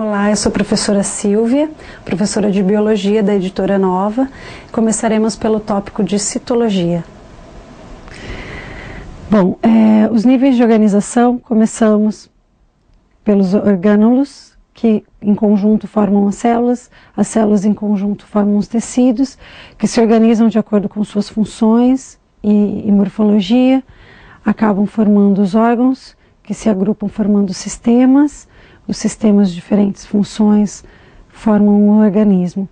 Olá, eu sou a professora Silvia, professora de Biologia da Editora Nova. Começaremos pelo tópico de citologia. Bom, os níveis de organização, começamos pelos orgânulos, que em conjunto formam as células em conjunto formam os tecidos, que se organizam de acordo com suas funções e morfologia, acabam formando os órgãos, que se agrupam formando sistemas. Os sistemas de diferentes funções formam um organismo.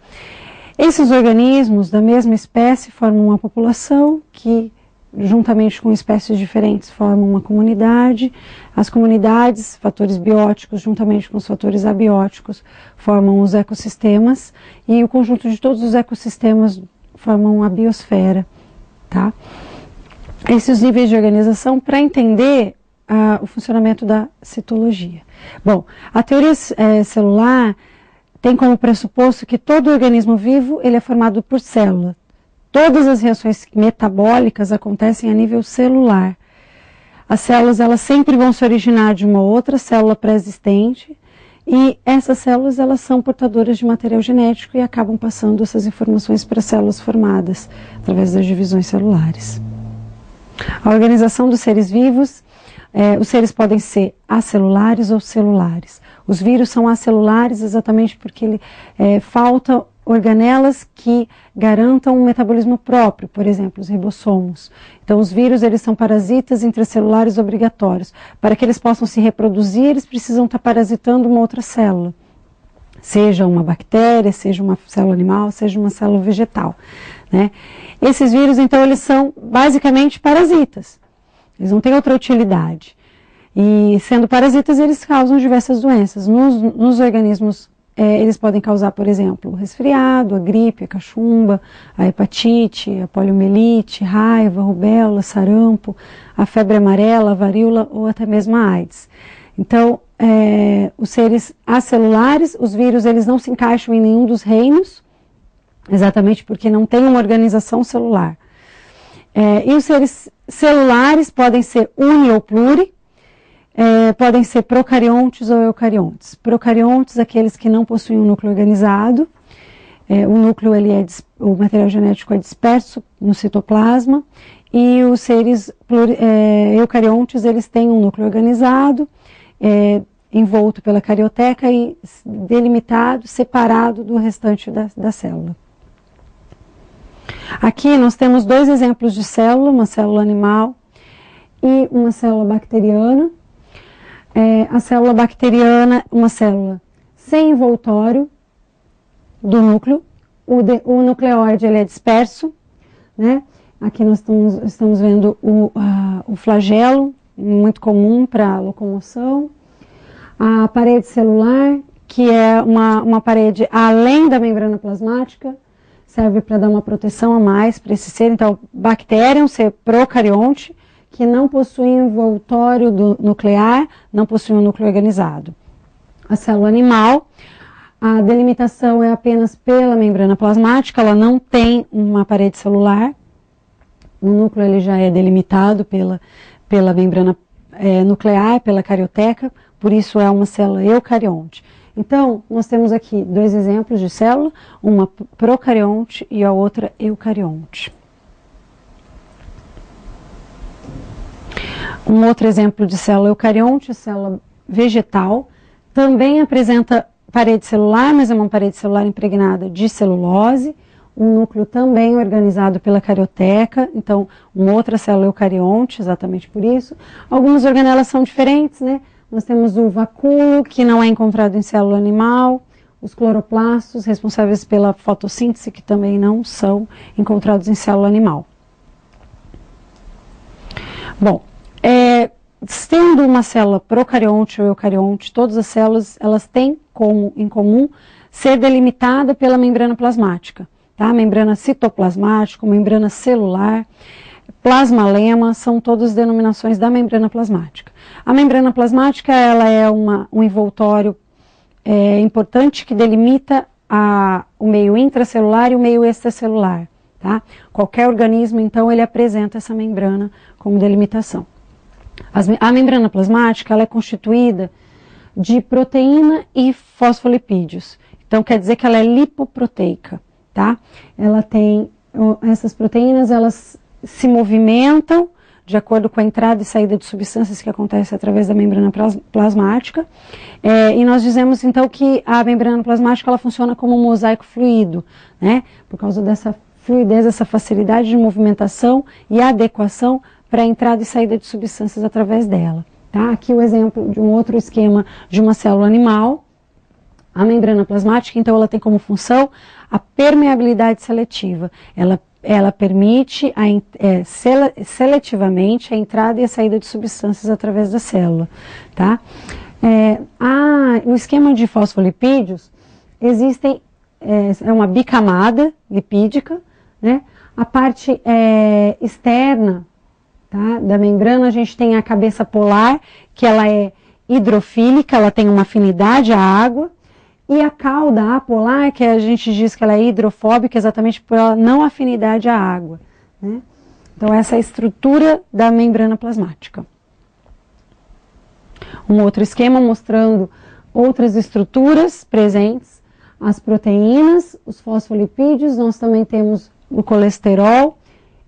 Esses organismos da mesma espécie formam uma população que, juntamente com espécies diferentes, formam uma comunidade. As comunidades, fatores bióticos, juntamente com os fatores abióticos, formam os ecossistemas, e o conjunto de todos os ecossistemas formam a biosfera. Tá? Esses níveis de organização, para entender o funcionamento da citologia. Bom, a teoria celular tem como pressuposto que todo organismo vivo ele é formado por célula. Todas as reações metabólicas acontecem a nível celular. As células elas sempre vão se originar de uma outra célula pré-existente, e essas células elas são portadoras de material genético e acabam passando essas informações para as células formadas através das divisões celulares. A organização dos seres vivos, os seres podem ser acelulares ou celulares. Os vírus são acelulares exatamente porque faltam organelas que garantam um metabolismo próprio, por exemplo, os ribossomos. Então, os vírus eles são parasitas intracelulares obrigatórios. Para que eles possam se reproduzir, eles precisam estar parasitando uma outra célula. Seja uma bactéria, seja uma célula animal, seja uma célula vegetal. Né? Esses vírus, então, eles são basicamente parasitas. Eles não têm outra utilidade. E, sendo parasitas, eles causam diversas doenças. Nos organismos, eles podem causar, por exemplo, o resfriado, a gripe, a cachumba, a hepatite, a poliomielite, raiva, rubéola, sarampo, a febre amarela, a varíola ou até mesmo a AIDS. Então, os seres acelulares, os vírus, eles não se encaixam em nenhum dos reinos, exatamente porque não tem uma organização celular. E os seres celulares podem ser uni ou pluri, podem ser procariontes ou eucariontes. Procariontes, aqueles que não possuem um núcleo organizado, o núcleo, o material genético é disperso no citoplasma, e os seres eucariontes, eles têm um núcleo organizado, envolto pela carioteca e delimitado, separado do restante da célula. Aqui nós temos dois exemplos de célula, uma célula animal e uma célula bacteriana. A célula bacteriana, uma célula sem envoltório do núcleo, o nucleóide ele é disperso, né? Aqui nós estamos vendo o flagelo, muito comum para locomoção. A parede celular, que é uma parede além da membrana plasmática, serve para dar uma proteção a mais para esse ser. Então, bactéria é um ser procarionte, que não possui envoltório nuclear, não possui um núcleo organizado. A célula animal, a delimitação é apenas pela membrana plasmática, ela não tem uma parede celular. O núcleo ele já é delimitado pela membrana nuclear, pela carioteca, por isso é uma célula eucarionte. Então, nós temos aqui dois exemplos de célula, uma procarionte e a outra eucarionte. Um outro exemplo de célula eucarionte, célula vegetal, também apresenta parede celular, mas é uma parede celular impregnada de celulose, um núcleo também organizado pela carioteca, então uma outra célula eucarionte, exatamente por isso. Algumas organelas são diferentes, né? Nós temos o vacúolo, que não é encontrado em célula animal, os cloroplastos, responsáveis pela fotossíntese, que também não são encontrados em célula animal. Bom, sendo uma célula procarionte ou eucarionte, todas as células elas têm em comum ser delimitada pela membrana plasmática, tá? Membrana citoplasmática, membrana celular, plasmalema, são todas denominações da membrana plasmática. A membrana plasmática ela é um envoltório importante que delimita o meio intracelular e o meio extracelular. Tá? Qualquer organismo, então, ele apresenta essa membrana como delimitação. A membrana plasmática ela é constituída de proteína e fosfolipídios. Então, quer dizer que ela é lipoproteica, tá? Ela tem, essas proteínas, elas se movimentam de acordo com a entrada e saída de substâncias que acontece através da membrana plasmática. E nós dizemos, então, que a membrana plasmática ela funciona como um mosaico fluido, né? Por causa dessa fluidez, essa facilidade de movimentação e adequação para a entrada e saída de substâncias através dela. Tá? Aqui o exemplo de um outro esquema de uma célula animal. A membrana plasmática, então, ela tem como função a permeabilidade seletiva. Ela permite seletivamente a entrada e a saída de substâncias através da célula. Tá? O esquema de fosfolipídios existem, é uma bicamada lipídica, né? A parte externa, tá, da membrana, a gente tem a cabeça polar, que ela é hidrofílica, ela tem uma afinidade à água, e a cauda apolar, que a gente diz que ela é hidrofóbica exatamente por ela não afinidade à água, né? Então essa é a estrutura da membrana plasmática. Um outro esquema mostrando outras estruturas presentes, as proteínas, os fosfolipídios, nós também temos o colesterol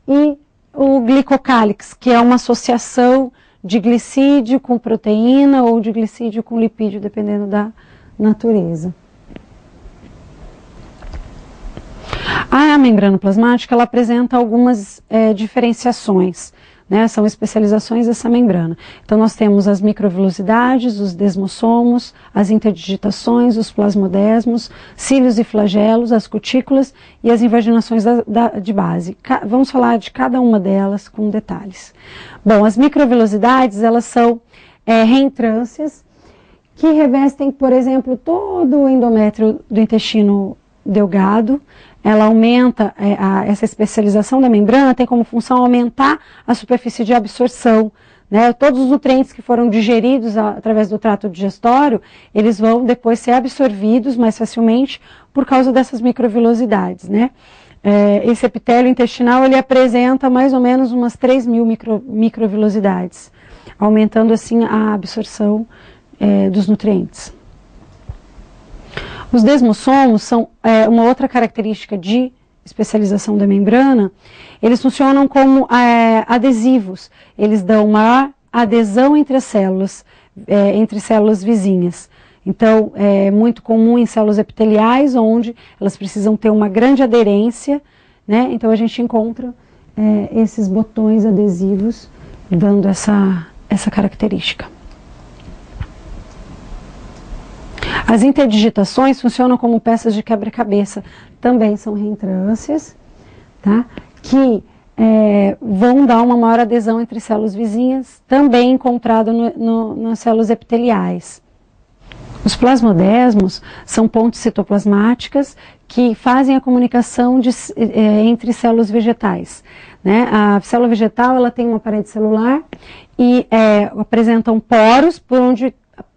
e o glicocálix, que é uma associação de glicídio com proteína ou de glicídio com lipídio, dependendo da natureza. A membrana plasmática ela apresenta algumas diferenciações, né? São especializações dessa membrana. Então nós temos as microvilosidades, os desmossomos, as interdigitações, os plasmodesmos, cílios e flagelos, as cutículas e as invaginações de base. Vamos falar de cada uma delas com detalhes. Bom, as microvilosidades elas são reentrâncias que revestem, por exemplo, todo o endométrio do intestino delgado. Ela aumenta, essa especialização da membrana tem como função aumentar a superfície de absorção, né? Todos os nutrientes que foram digeridos através do trato digestório, eles vão depois ser absorvidos mais facilmente por causa dessas microvilosidades, né? Esse epitélio intestinal, ele apresenta mais ou menos umas 3.000 microvilosidades, aumentando assim a absorção dos nutrientes. Os desmossomos são uma outra característica de especialização da membrana. Eles funcionam como adesivos. Eles dão maior adesão entre as células, entre células vizinhas. Então, é muito comum em células epiteliais, onde elas precisam ter uma grande aderência, né? Então, a gente encontra esses botões adesivos dando essa característica. As interdigitações funcionam como peças de quebra-cabeça, também são reentrâncias, tá? Que vão dar uma maior adesão entre células vizinhas, também encontrado nas células epiteliais. Os plasmodesmos são pontes citoplasmáticas que fazem a comunicação entre células vegetais, né? A célula vegetal ela tem uma parede celular e apresentam poros por onde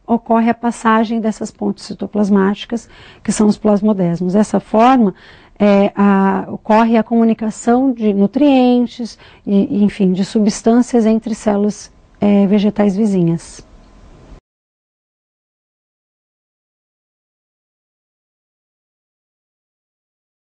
ocorre a passagem dessas pontes citoplasmáticas, que são os plasmodesmos. Dessa forma, ocorre a comunicação de nutrientes, enfim, de substâncias entre células vegetais vizinhas.